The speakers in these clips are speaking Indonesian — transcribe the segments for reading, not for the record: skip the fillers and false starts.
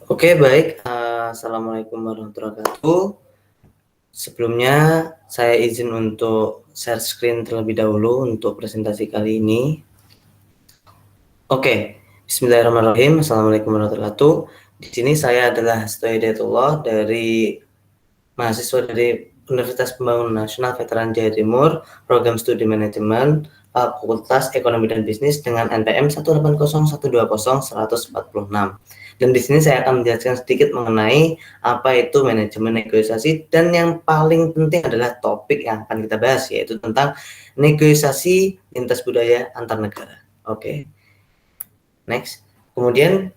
Oke, baik. Assalamualaikum warahmatullahi wabarakatuh. Sebelumnya, saya izin untuk share screen terlebih dahulu untuk presentasi kali ini. Oke, bismillahirrahmanirrahim. Assalamualaikum warahmatullahi wabarakatuh. Di sini saya adalah Hasto Hidayatullah dari mahasiswa dari Universitas Pembangunan Nasional Veteran Jaya Timur, Program Studi Manajemen, Fakultas Ekonomi dan Bisnis dengan NPM 180120146. Dan di sini saya akan menjelaskan sedikit mengenai apa itu manajemen negosiasi, dan yang paling penting adalah topik yang akan kita bahas, yaitu tentang negosiasi lintas budaya antar negara. Oke, next. Kemudian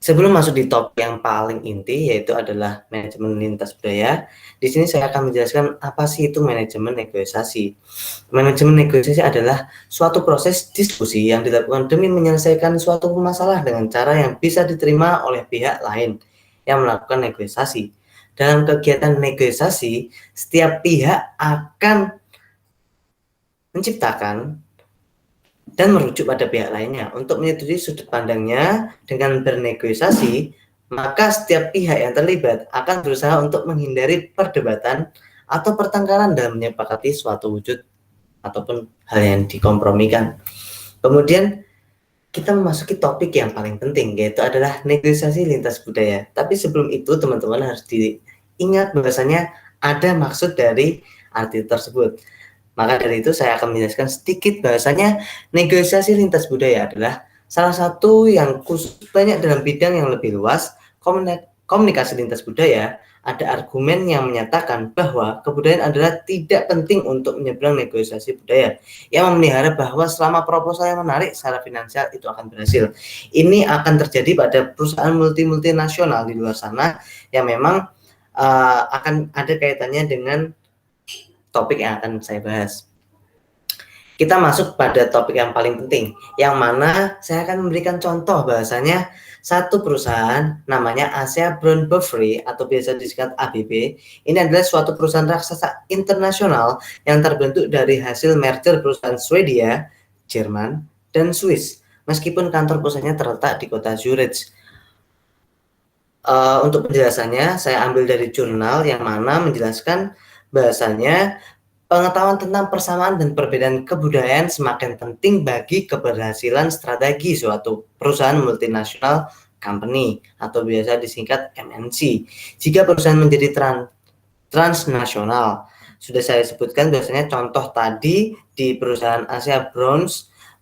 sebelum masuk di topik yang paling inti, yaitu adalah manajemen lintas budaya, di sini saya akan menjelaskan apa sih itu manajemen negosiasi. Manajemen negosiasi adalah suatu proses diskusi yang dilakukan demi menyelesaikan suatu masalah dengan cara yang bisa diterima oleh pihak lain yang melakukan negosiasi. Dalam kegiatan negosiasi, setiap pihak akan menciptakan dan merujuk pada pihak lainnya untuk menyetujui sudut pandangnya. Dengan bernegosiasi, maka setiap pihak yang terlibat akan berusaha untuk menghindari perdebatan atau pertengkaran dan menyepakati suatu wujud ataupun hal yang dikompromikan. Kemudian kita memasuki topik yang paling penting, yaitu adalah negosiasi lintas budaya. Tapi sebelum itu, teman-teman harus diingat bahwasanya ada maksud dari arti tersebut. Maka dari itu saya akan menjelaskan sedikit bahwasanya negosiasi lintas budaya adalah salah satu yang khusus banyak dalam bidang yang lebih luas komunikasi lintas budaya. Ada argumen yang menyatakan bahwa kebudayaan adalah tidak penting untuk menyeberang negosiasi budaya, yang memelihara bahwa selama proposal yang menarik secara finansial itu akan berhasil. Ini akan terjadi pada perusahaan multinasional di luar sana yang memang akan ada kaitannya dengan topik yang akan saya bahas. Kita masuk pada topik yang paling penting, yang mana saya akan memberikan contoh bahasanya satu perusahaan namanya Asia Brown Boveri atau biasa disingkat ABB. Ini adalah suatu perusahaan raksasa internasional yang terbentuk dari hasil merger perusahaan Swedia, Jerman, dan Swiss. Meskipun kantor pusatnya terletak di kota Zurich. Untuk penjelasannya, saya ambil dari jurnal yang mana menjelaskan bahasanya pengetahuan tentang persamaan dan perbedaan kebudayaan semakin penting bagi keberhasilan strategi suatu perusahaan multinasional company atau biasa disingkat MNC. Jika perusahaan menjadi transnasional, sudah saya sebutkan biasanya contoh tadi di perusahaan Asia Brown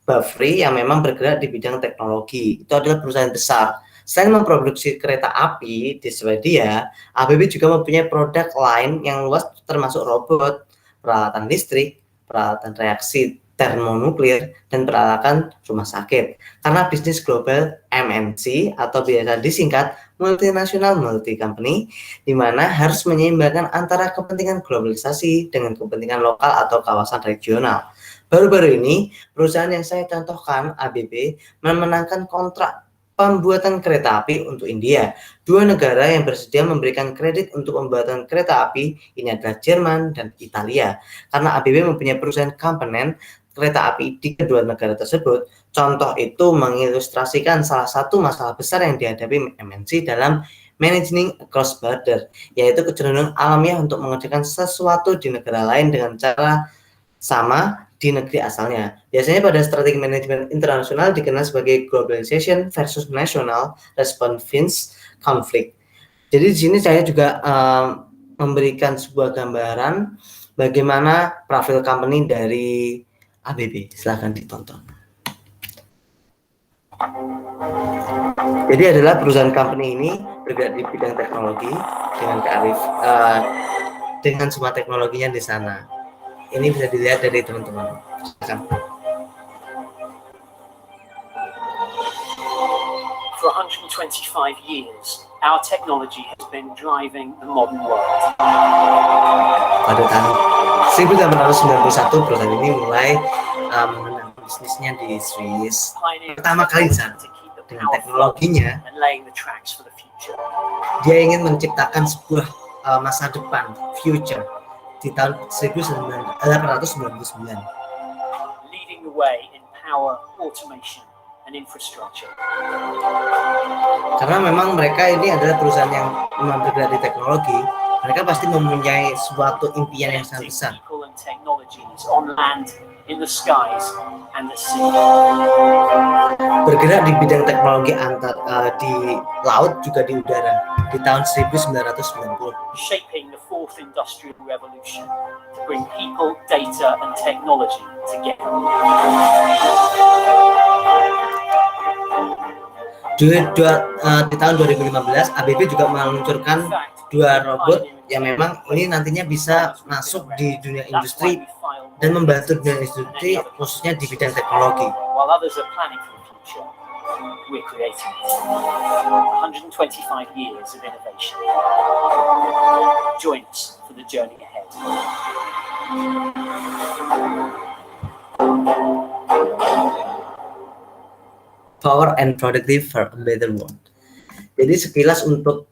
Boveri yang memang bergerak di bidang teknologi. Itu adalah perusahaan besar. Selain memproduksi kereta api di Swedia, ABB juga mempunyai produk lain yang luas termasuk robot, peralatan listrik, peralatan reaksi termonuklir, dan peralatan rumah sakit. Karena bisnis global MNC atau biasa disingkat multinational multi company, di mana harus menyeimbangkan antara kepentingan globalisasi dengan kepentingan lokal atau kawasan regional. Baru-baru ini, perusahaan yang saya contohkan, ABB, memenangkan kontrak pembuatan kereta api untuk India. Dua negara yang bersedia memberikan kredit untuk pembuatan kereta api ini adalah Jerman dan Italia. Karena ABB mempunyai perusahaan komponen kereta api di kedua negara tersebut, contoh itu mengilustrasikan salah satu masalah besar yang dihadapi MNC dalam managing cross border, yaitu kecenderungan alamiah untuk mengerjakan sesuatu di negara lain dengan cara sama di negeri asalnya. Biasanya pada strategi manajemen internasional dikenal sebagai globalization versus national response conflict. Jadi di sini saya juga memberikan sebuah gambaran bagaimana profil company dari ABB. Silahkan ditonton. Jadi adalah perusahaan company ini bergerak di bidang teknologi dengan semua teknologinya di sana. Ini bisa dilihat dari teman-teman. For 125 years, our technology has been driving the modern world. Pada tahun 1891, perusahaan ini mulai menanam bisnisnya di Swiss. Pertama kali di sana, dengan teknologinya, dia ingin menciptakan sebuah masa depan, future, di tahun 1899. Leading the way in power, automation, and and infrastructure. Karena memang mereka ini adalah perusahaan yang memang bergerak di teknologi, mereka pasti mempunyai suatu impian yang sangat besar. People and technologies on land, in the skies, and the sea. Bergerak di bidang teknologi di laut juga di udara di tahun 1990. Shaping the fourth industrial revolution to bring people, data, and technology together. Di tahun 2015, ABB juga meluncurkan 2 robot yang memang ini nantinya bisa masuk di dunia industri dan membantu dunia industri khususnya di bidang teknologi. While others are planning for the future, we're creating it. 125 years of innovation. Join us for the journey ahead. Power and Productive for a Better World. Jadi sekilas untuk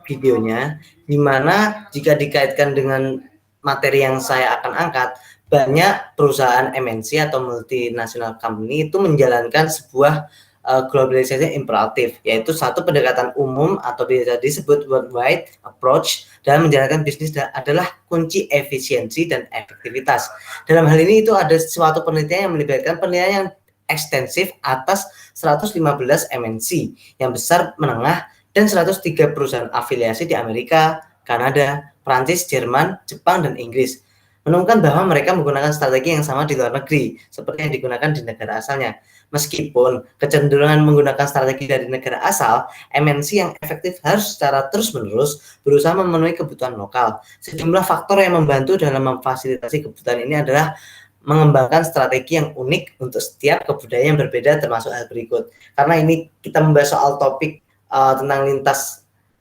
videonya, di mana jika dikaitkan dengan materi yang saya akan angkat, banyak perusahaan MNC atau multinational company itu menjalankan sebuah globalisasi imperatif, yaitu satu pendekatan umum atau biasa disebut worldwide approach dalam menjalankan bisnis adalah kunci efisiensi dan efektivitas. Dalam hal ini itu ada suatu penelitian yang melibatkan penilaian yang ekstensif atas 115 MNC yang besar, menengah, dan 103 perusahaan afiliasi di Amerika, Kanada, Prancis, Jerman, Jepang, dan Inggris. Menemukan bahwa mereka menggunakan strategi yang sama di luar negeri, seperti yang digunakan di negara asalnya. Meskipun kecenderungan menggunakan strategi dari negara asal, MNC yang efektif harus secara terus-menerus berusaha memenuhi kebutuhan lokal. Sejumlah faktor yang membantu dalam memfasilitasi kebutuhan ini adalah mengembangkan strategi yang unik untuk setiap kebudayaan yang berbeda, termasuk hal berikut. Karena ini kita membahas soal topik tentang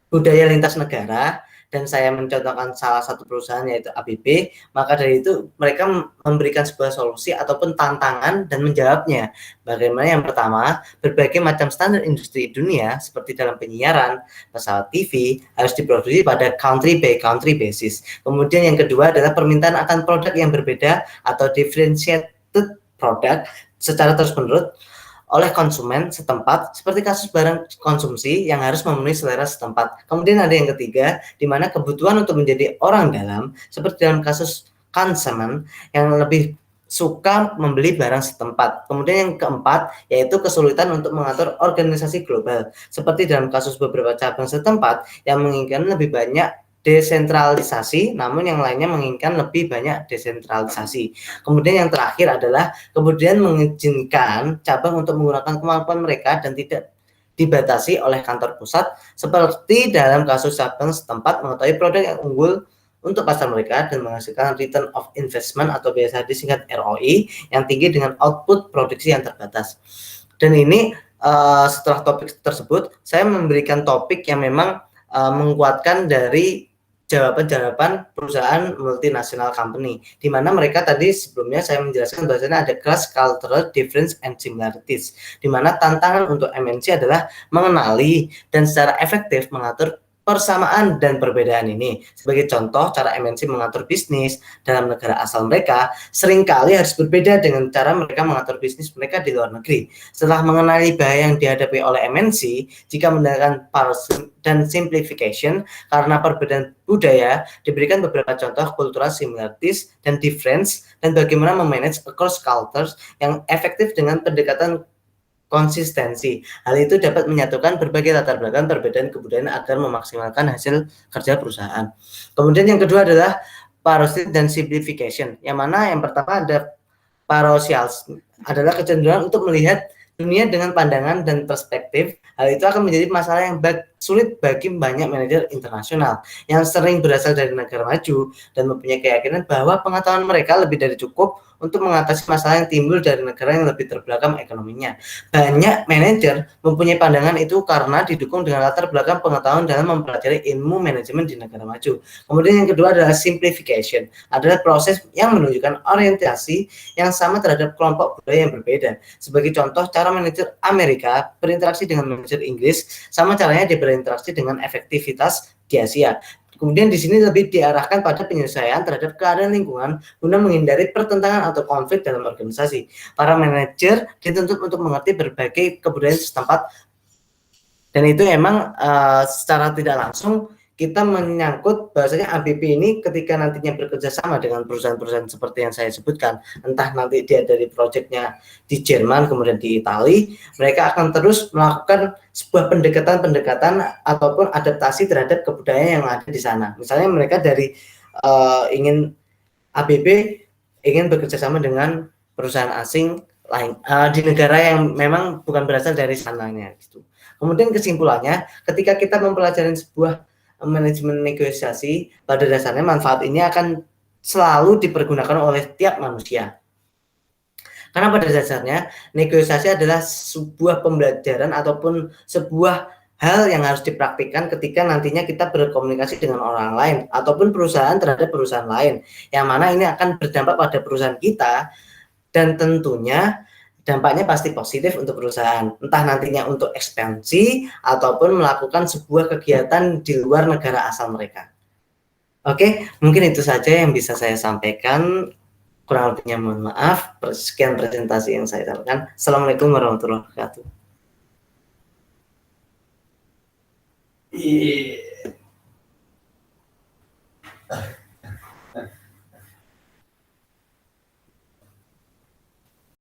budaya lintas negara, dan saya mencontohkan salah satu perusahaan yaitu ABB, maka dari itu mereka memberikan sebuah solusi ataupun tantangan dan menjawabnya. Bagaimana? Yang pertama, berbagai macam standar industri dunia seperti dalam penyiaran, pesawat TV harus diproduksi pada country by country basis. Kemudian yang kedua adalah permintaan akan produk yang berbeda atau differentiated product secara terus-menerus oleh konsumen setempat, seperti kasus barang konsumsi yang harus memenuhi selera setempat. Kemudian ada yang ketiga, di mana kebutuhan untuk menjadi orang dalam, seperti dalam kasus konsumen yang lebih suka membeli barang setempat. Kemudian yang keempat, yaitu kesulitan untuk mengatur organisasi global, seperti dalam kasus beberapa cabang setempat yang menginginkan lebih banyak desentralisasi, namun yang lainnya menginginkan lebih banyak desentralisasi. Kemudian yang terakhir adalah kemudian mengizinkan cabang untuk menggunakan kemampuan mereka dan tidak dibatasi oleh kantor pusat, seperti dalam kasus cabang setempat mengetahui produk yang unggul untuk pasar mereka dan menghasilkan return of investment atau biasa disingkat ROI yang tinggi dengan output produksi yang terbatas. Dan ini setelah topik tersebut, saya memberikan topik yang memang menguatkan dari jawaban-jawaban perusahaan multinational company, di mana mereka tadi sebelumnya saya menjelaskan bahwasanya ada cross cultural difference and similarities, di mana tantangan untuk MNC adalah mengenali dan secara efektif mengatur persamaan dan perbedaan ini. Sebagai contoh, cara MNC mengatur bisnis dalam negara asal mereka seringkali harus berbeda dengan cara mereka mengatur bisnis mereka di luar negeri. Setelah mengenali bahaya yang dihadapi oleh MNC jika menggunakan parse dan simplification karena perbedaan budaya, diberikan beberapa contoh cultural similarities dan difference dan bagaimana memanage across cultures yang efektif dengan pendekatan konsistensi. Hal itu dapat menyatukan berbagai latar belakang perbedaan kebudayaan agar memaksimalkan hasil kerja perusahaan. Kemudian yang kedua adalah parosial dan simplification, yang mana yang pertama ada parosial adalah kecenderungan untuk melihat dunia dengan pandangan dan perspektif. Hal itu akan menjadi masalah yang sulit bagi banyak manajer internasional yang sering berasal dari negara maju dan mempunyai keyakinan bahwa pengetahuan mereka lebih dari cukup untuk mengatasi masalah yang timbul dari negara yang lebih terbelakang ekonominya. Banyak manajer mempunyai pandangan itu karena didukung dengan latar belakang pengetahuan dalam mempelajari ilmu manajemen di negara maju. Kemudian yang kedua adalah simplification, adalah proses yang menunjukkan orientasi yang sama terhadap kelompok budaya yang berbeda. Sebagai contoh, cara manajer Amerika berinteraksi dengan manajer Inggris sama caranya dia berinteraksi dengan efektivitas di Asia. Kemudian di sini lebih diarahkan pada penyelesaian terhadap keadaan lingkungan guna menghindari pertentangan atau konflik dalam organisasi. Para manajer dituntut untuk mengerti berbagai kebudayaan setempat, dan itu emang secara tidak langsung kita menyangkut bahwasanya ABP ini ketika nantinya bekerja sama dengan perusahaan-perusahaan seperti yang saya sebutkan, entah nanti dia dari proyeknya di Jerman kemudian di Italia, mereka akan terus melakukan sebuah pendekatan-pendekatan ataupun adaptasi terhadap kebudayaan yang ada di sana. Misalnya mereka dari ingin ABP ingin bekerja sama dengan perusahaan asing lain di negara yang memang bukan berasal dari sananya gitu. Kemudian kesimpulannya, ketika kita mempelajari sebuah manajemen negosiasi, pada dasarnya manfaat ini akan selalu dipergunakan oleh tiap manusia. Karena pada dasarnya negosiasi adalah sebuah pembelajaran ataupun sebuah hal yang harus dipraktikkan ketika nantinya kita berkomunikasi dengan orang lain ataupun perusahaan terhadap perusahaan lain, yang mana ini akan berdampak pada perusahaan kita, dan tentunya dampaknya pasti positif untuk perusahaan, entah nantinya untuk ekspansi ataupun melakukan sebuah kegiatan di luar negara asal mereka. Oke, mungkin itu saja yang bisa saya sampaikan. Kurang lebihnya mohon maaf. Sekian presentasi yang saya sampaikan. Assalamualaikum warahmatullahi wabarakatuh.